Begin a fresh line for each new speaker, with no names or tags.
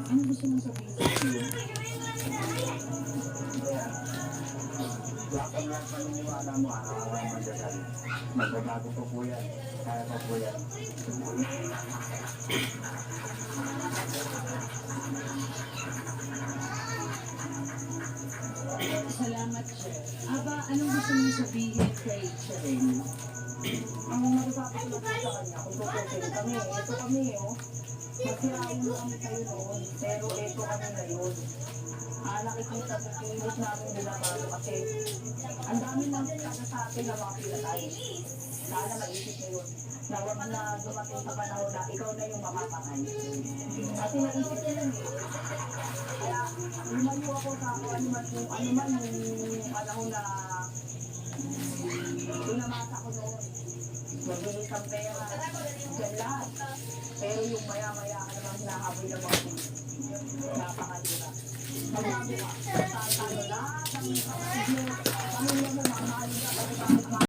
Ano gusto mong sabihin sa akin?
Lahat ng paniniwala mo, araw-araw magdasal. Magbabago pa po yan. Kaya pa po yan.
Salamat, Chef. Aba, anong gusto mong sabihin kay Cheryl?
Ang masasabi ko lang po sa kanya, kung tutusin kami, ito kami, oh. Masirain mo kami kayo noon, pero ito kami ngayon. Nakikita mo kilos namin binabago kasi ang dami nang kada sa atin na mga pinatay. Sana maisip mo yun, na wag na dumating sa panahon na ikaw na yung makapatay. Kasi naisip ko yun eh. Kaya lumayo ako sa ako, ano man yung panahon na pinamasa ko noon. Mabilis ang pera, dyan lahat. Pero yung maya-maya ka naman hinahabol ng mga napakalira. Magbago ka, tayo lahat ang pamilya mo, mamahalin ka,